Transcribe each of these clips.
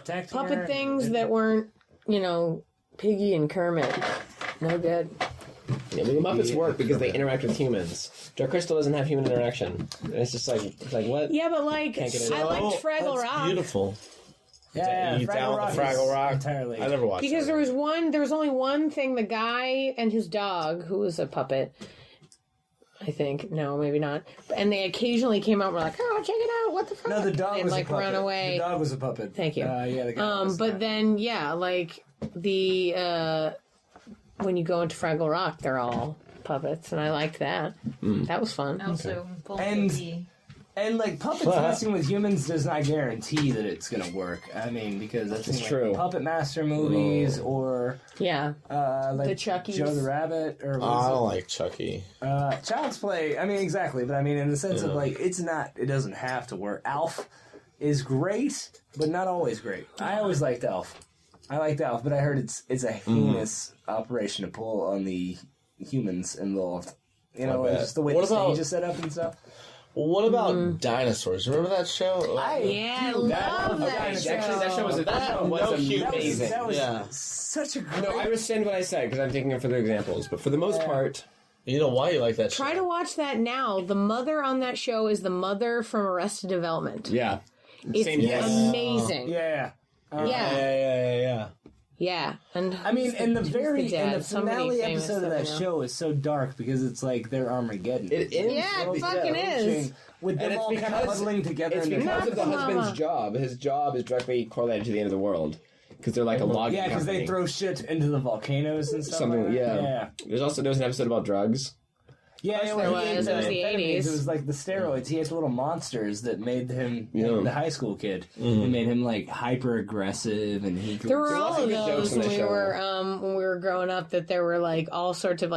puppet things that weren't, Piggy and Kermit. No good. Yeah, but the Muppets work because they interact with humans. Dark Crystal doesn't have human interaction. It's just like what? Yeah, but I liked Fraggle Rock. Beautiful. Yeah, Fraggle Rock. Entirely. I never watched it. Because there was only one thing, the guy and his dog, who was a puppet, I think. No, maybe not. And they occasionally came out and were like, oh, check it out, what the fuck? No, the dog was a puppet. run away. The dog was a puppet. Thank you. The guy but then, when you go into Fraggle Rock, they're all puppets, and I liked that. That was fun. Also, And puppets messing with humans does not guarantee that it's going to work. I mean, because that's true. Puppet Master movies or the Chucky's. Joe the Rabbit or I don't like Chucky. Child's Play. I mean, exactly, but I mean in the sense of it doesn't have to work. Alf is great, but not always great. I always liked Alf. I liked Alf, but I heard it's a heinous operation to pull on the humans involved. Just the way the stage is set up and stuff. What about dinosaurs? Remember that show? I love that show. Actually, that show was amazing. That was such a great... No, I rescind what I said because I'm taking it for the examples. But for the most part... You know why you like that show? Try to watch that now. The mother on that show is the mother from Arrested Development. Yeah. It's amazing. Yeah. Yeah, and I mean, and the dad. finale episode of that show is so dark because it's like they're Armageddon. It fucking is. With them all kind of huddling together. It's because of the husband's job. His job is directly correlated to the end of the world because they're like a logging company. Yeah, because they throw shit into the volcanoes and stuff. There's an episode about drugs. Yeah, it was the 80s. It was like the steroids. He had little monsters that made him the high school kid. It made him hyper aggressive, and he. There were all of those when we were growing up. That there were all sorts of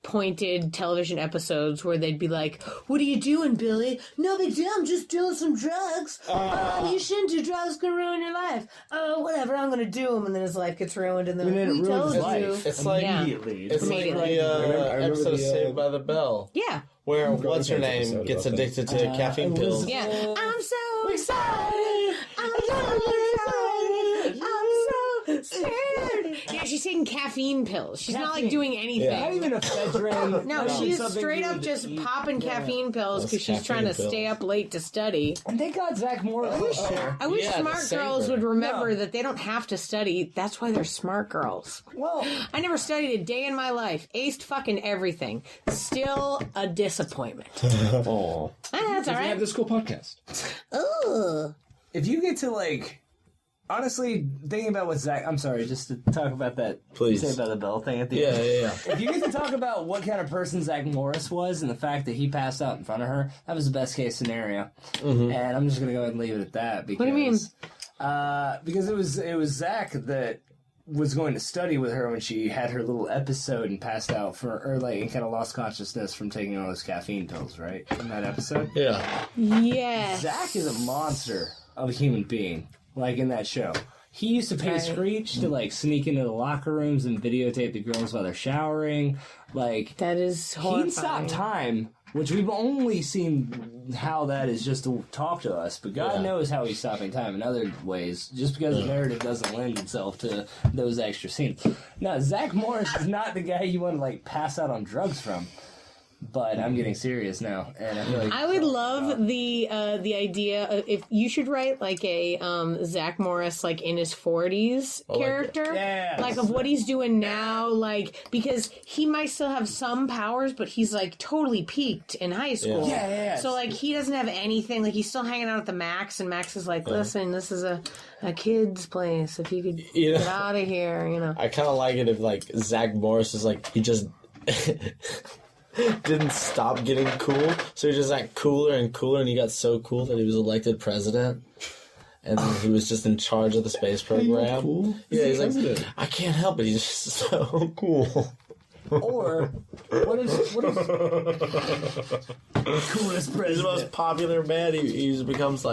pointed television episodes where they'd be like, "What are you doing, Billy? No big deal. I'm just doing some drugs. You shouldn't do drugs. It's gonna ruin your life. Oh, whatever. I'm gonna do them." And then his life gets ruined, and then he tells his life. It's like immediately. It's like the episode of Saved by the Bell. Yeah. Where what's her name gets addicted to caffeine pills. Yeah. I'm so excited. I'm so excited. I'm so scared. Yeah, she's taking caffeine pills. She's not doing anything. Not even ephedrine. No, she's straight up just popping caffeine pills because she's trying to stay up late to study. And thank God Zach Morris was there. I wish smart girls would remember that they don't have to study. That's why they're smart girls. Well, I never studied a day in my life. Aced fucking everything. Still a disappointment. Oh. That's all We right. have the school podcast. Ugh. if you get to honestly, thinking about what Zach... I'm sorry, just to talk about that Please. Saved by the Bell thing at the end. Yeah. If you get to talk about what kind of person Zach Morris was and the fact that he passed out in front of her, that was the best case scenario. Mm-hmm. And I'm just going to go ahead and leave it at that. Because, What do you mean? Because it was Zach that was going to study with her when she had her little episode and passed out and kind of lost consciousness from taking all those caffeine pills, right? In that episode? Yeah. Yes. Zach is a monster of a human being. In that show. He used to pay Screech to, sneak into the locker rooms and videotape the girls while they're showering. That is horrifying. He'd stop time, which we've only seen how that is just to talk to us, but God knows how he's stopping time in other ways, just because the narrative doesn't lend itself to those extra scenes. Now, Zach Morris is not the guy you want to, pass out on drugs from. But I'm getting serious now, and I feel like I would love the idea of, if you should write a Zach Morris in his 40s character, of what he's doing now, because he might still have some powers, but he's totally peaked in high school. Yeah. So he doesn't have anything. He's still hanging out at the Max, and Max is listen, this is a kid's place. If you could get out of here, I kind of like it if Zach Morris is he just. Didn't stop getting cool, so he just got cooler and cooler, and he got so cool that he was elected president, and then he was just in charge of the space program. Cool? Yeah, he's I can't help it. He's just so cool. Or what if coolest president? He's the most popular man. He becomes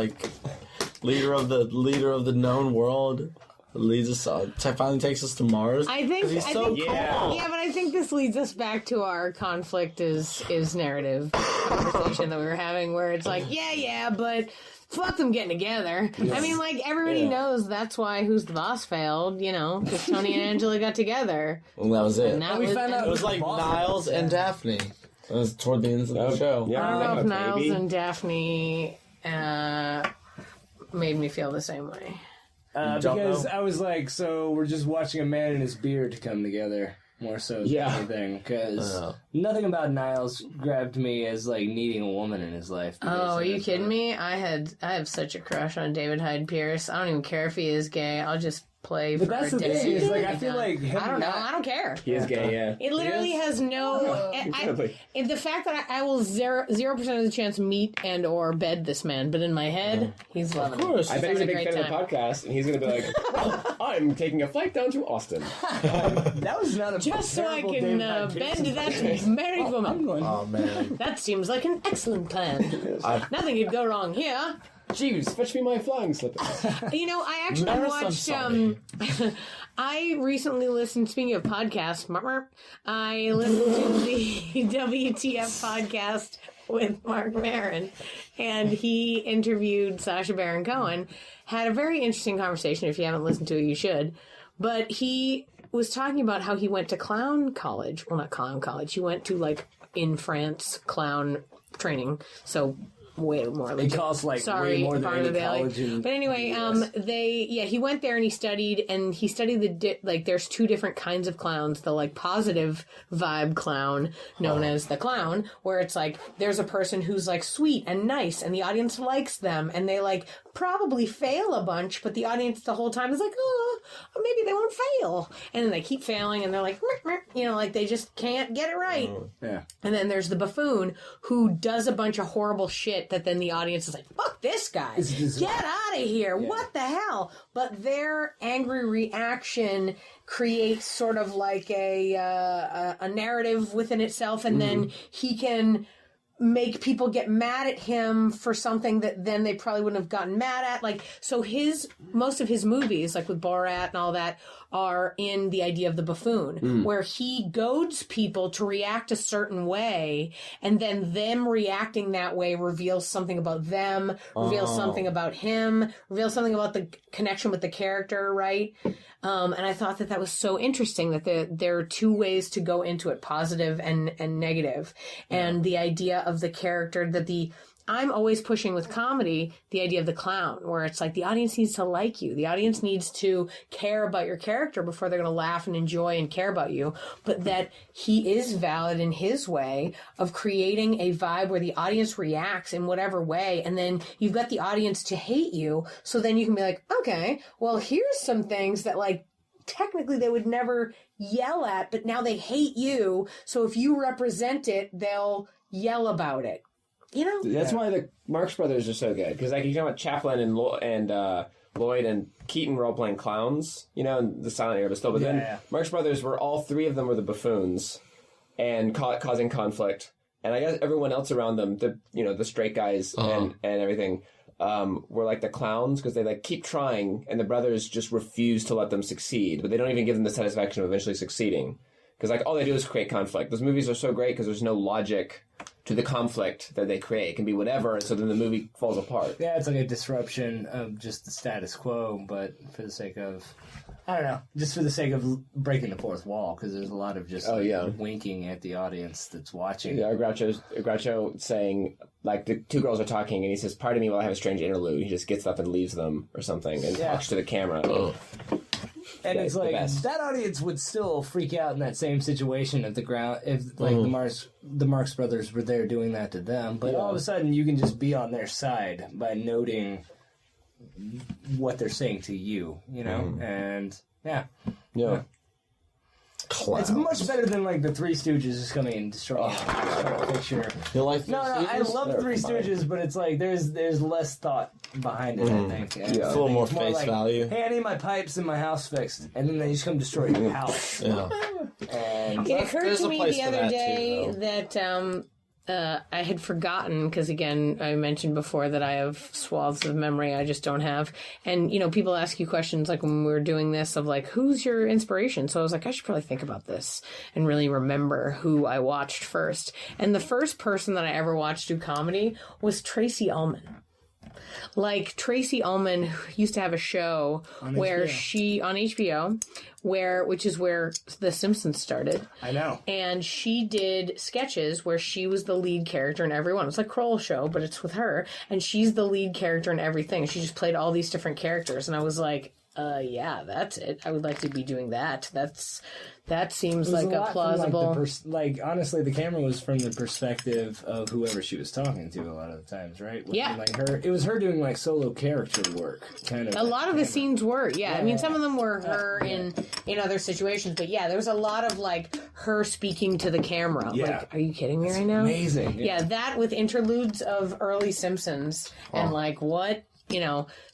leader of the known world. Leads us on. Finally takes us to Mars. I think he's so cool. Yeah, but I think this leads us back to our conflict is narrative conversation that we were having, where it's but fuck them getting together. I mean, like, everybody knows that's why Who's the Boss failed, because Tony and Angela got together. Well, that was it. And that we found out It was like Niles and Daphne. It was toward the end of the show. Yeah, I don't know if Niles maybe. and Daphne made me feel the same way. Because know? I was like, so we're just watching a man and his beard come together. More so than anything, because nothing about Niles grabbed me as like needing a woman in his life. Oh, are you kidding me? I have such a crush on David Hyde Pierce. I don't even care if he is gay. I'll just play But for that's a the day. thing. Is like I feel like I don't know. I don't care. He is gay, yeah. It literally has no. The fact that I will 0% of the chance meet and or bed this man, but in my head, he's loving Of course. it. I bet he's a big Great fan of time. the podcast, and he's going to be like, well, I'm taking a flight down to Austin. that was not a Just so I terrible can David Hyde bed Pierce to that impression. married I'm woman. going. Oh, man. That seems like an excellent plan. Nothing could go wrong here. Jeeves, fetch me my flying slippers. I actually Marathon watched. I recently listened. Speaking of podcasts, I listened to the WTF podcast with Mark Maron, and he interviewed Sacha Baron Cohen. Had a very interesting conversation. If you haven't listened to it, you should. But he was talking about how he went to clown college. Well, not clown college. He went to in France clown training. So. Way more. It costs way more than any college. But anyway, he went there and he studied there's two different kinds of clowns. The positive vibe clown, known as the clown, where it's there's a person who's sweet and nice, and the audience likes them, and they probably fail a bunch, but the audience the whole time is oh, maybe they won't fail, and then they keep failing, and they're they just can't get it right. Yeah. And then there's the buffoon who does a bunch of horrible shit that then the audience is fuck this guy, get out of here, what the hell? But their angry reaction creates sort of a narrative within itself, and then he can make people get mad at him for something that then they probably wouldn't have gotten mad at. So most of his movies, with Borat and all that, are in the idea of the buffoon, where he goads people to react a certain way, and then them reacting that way reveals something about them, reveals something about him, reveals something about the connection with the character, right? And I thought that was so interesting that there are two ways to go into it, positive and negative. And the idea of the character I'm always pushing with comedy, the idea of the clown, where it's the audience needs to like you. The audience needs to care about your character before they're going to laugh and enjoy and care about you. But that he is valid in his way of creating a vibe where the audience reacts in whatever way. And then you've got the audience to hate you. So then you can be okay, well, here's some things that technically they would never yell at, but now they hate you. So if you represent it, they'll yell about it. That's why the Marx Brothers are so good. Because, you know what, Chaplin and Lloyd and Keaton were all playing clowns, in the silent era, but still. But then Marx Brothers all three of them were the buffoons and causing conflict. And I guess everyone else around them, the straight guys and everything, were the clowns because they keep trying, and the brothers just refuse to let them succeed. But they don't even give them the satisfaction of eventually succeeding. Because all they do is create conflict. Those movies are so great because there's no logic to the conflict that they create. It can be whatever, and so then the movie falls apart. Yeah, it's a disruption of just the status quo, but for the sake of, I don't know, just for the sake of breaking the fourth wall, because there's a lot of just winking at the audience that's watching. Yeah, Groucho saying, the two girls are talking, and he says, "Pardon me while I have a strange interlude." He just gets up and leaves them or something and talks to the camera. And it's that audience would still freak out in that same situation if the Marx Brothers were there doing that to them. But all of a sudden, you can just be on their side by noting what they're saying to you, and yeah. Clowns. It's much better than the Three Stooges just coming and destroying the picture. You like Three No, I Stooges? love Three Stooges, but it's there's less thought behind it. I think. It's a little more face value. Hey, I need my pipes and my house fixed, and then they just come destroy your house. Yeah. And It occurred There's to a me place the for other that, day too, that I had forgotten, because again, I mentioned before that I have swaths of memory I just don't have. And, people ask you questions when we were doing this of who's your inspiration? So I was I should probably think about this and really remember who I watched first. And the first person that I ever watched do comedy was Tracy Ullman. Like Tracy Ullman used to have a show where she on HBO, which is where The Simpsons started. I know. And she did sketches where she was the lead character in every one. It's like Kroll Show, but it's with her, and she's the lead character in everything. She just played all these different characters, and I was like, yeah, that's it. I would like to be doing that. That seems like a plausible. Honestly, the camera was from the perspective of whoever she was talking to a lot of the times, right? Yeah. It was her doing like solo character work, kind of. A lot of the scenes were, I mean, some of them were her in other situations, but yeah, there was a lot of like her speaking to the camera. Yeah. Like, are you kidding me right now? Amazing. Yeah, that with interludes of early Simpsons and like what.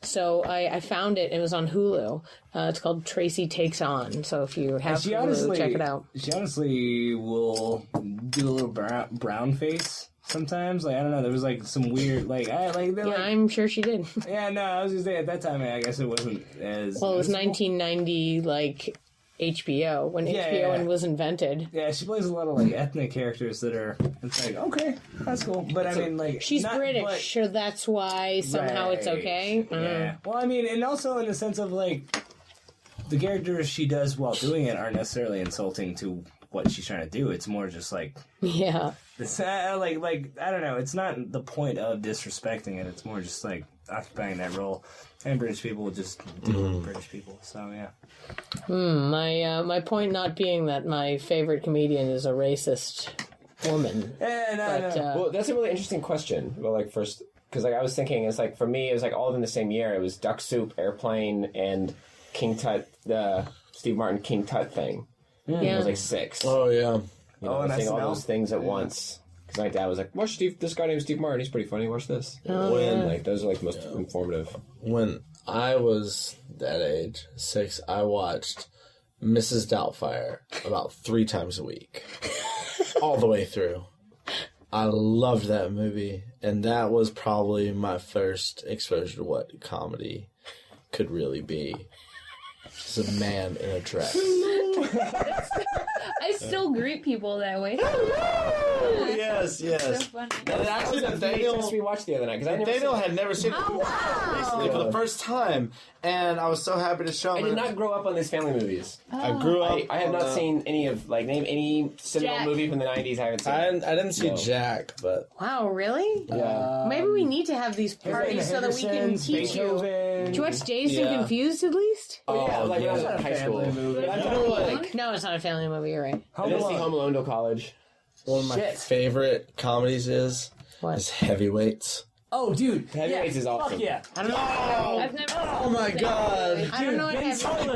So I found it. It was on Hulu. It's called Tracy Takes On. So if you have Hulu, check it out. She honestly will do a little brown face sometimes. Like, I don't know. There was like some weird, I'm sure she did. Yeah, no, I was gonna say at that time, I guess it wasn't as. Well, it was 1990, like HBO when HBO was invented. Yeah, she plays a lot of like ethnic characters that are. It's like okay, that's cool, but I mean like she's British, so that's why somehow it's okay. Yeah. Well, I mean, and also in the sense of like the characters she does while doing it aren't necessarily insulting to what she's trying to do. It's more just like it's like I don't know. It's not the point of disrespecting it. It's more just like occupying that role. And British people just do British people. So yeah. My point not being that my favorite comedian is a racist woman. No. Well, that's a really interesting question. Well, like first, because like I was thinking, it's like for me, it was like all in the same year. It was Duck Soup, Airplane, and King Tut, the Steve Martin King Tut thing. Yeah. It was like 6. Oh yeah. And seeing all those things at once. Because my dad was like, watch this guy named Steve Martin. He's pretty funny. Watch this. Those are like the most informative. When I was that age, 6, I watched Mrs. Doubtfire about 3 times a week. All the way through. I loved that movie. And that was probably my first exposure to what comedy could really be. It's a man in a dress. I still greet people that way. Yes. So funny. And actually, Nathaniel, we watched the other night because Nathaniel had never seen it recently for the first time, and I was so happy to show him. I did not grow up on these family movies. I grew up. I have not seen any of name any cinema movie from the 90s. I haven't seen. I didn't see Jack, but Wow, really? Yeah. Maybe we need to have these parties so that we can teach you. Did you watch Dazed and Confused at least? Oh, yeah, like when I was in high school. No, it's not a family movie. You're right. I didn't see Home Alone till college. one of my favorite comedies is Heavyweights. Oh, dude, Heavyweights is awesome. Fuck yeah. I don't know. I've never. Oh my god. I don't know what Ben Stiller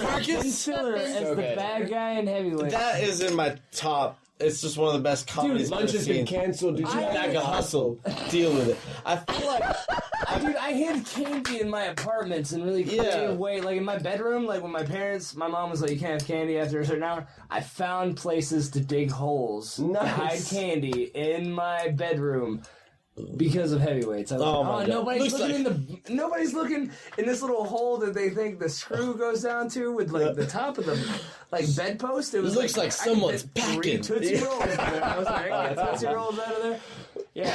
as So the good. bad guy in Heavyweights. That is in my top. It's just one of the best comedies Lunch has been canceled. Back a hustle. Deal with it. I feel like Dude, I hid candy in my apartments in really creative way. Like in my bedroom, like when my mom was like, you can't have candy after a certain hour, I found places to dig holes to hide candy in my bedroom because of Heavyweights. I was like, nobody's looking in this little hole that they think the screw goes down to with like the top of the bedpost. It looks like someone's packing. 3 Tootsie Rolls in there. I was like, I got Tootsie Rolls out of there. Yeah.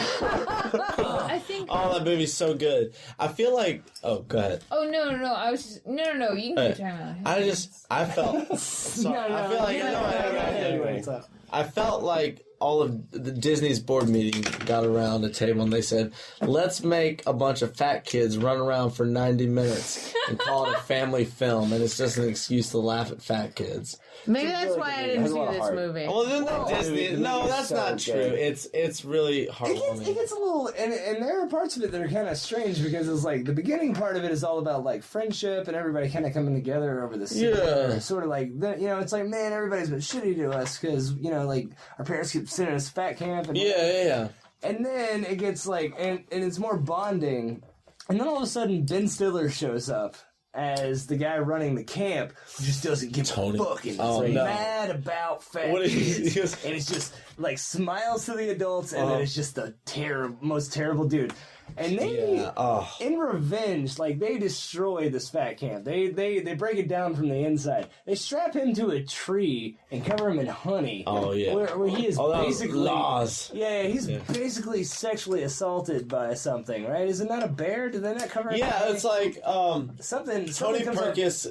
I think. Oh, that movie's so good. I feel like. Oh, go ahead. Oh no! I was just no. You can keep talking about it. I felt. Sorry, I feel like. I felt like all of the Disney's board meeting got around a table and they said, let's make a bunch of fat kids run around for 90 minutes and call it a family film, and it's just an excuse to laugh at fat kids. Maybe that's why I didn't see this movie. Well, isn't that Disney? No, that's not true. It's really heartwarming. It gets a little, and there are parts of it that are kind of strange because it's like the beginning part of it is all about like friendship and everybody kind of coming together over the cinema. Sort of like, it's like, man, everybody's been shitty to us because, like our parents keep sending us fat camp. And And then it gets like, and it's more bonding. And then all of a sudden Ben Stiller shows up as the guy running the camp who just doesn't give a fuck and is mad about fat kids. And it's just like smiles to the adults and then it's just the most terrible dude. And they, in revenge, like, they destroy this fat camp. They break it down from the inside. They strap him to a tree and cover him in honey. Oh, yeah. Where he is basically... laws. Yeah, he's basically sexually assaulted by something, right? Is it not a bear? Did they not cover him? Yeah, it's like, something Tony comes up- Perkins,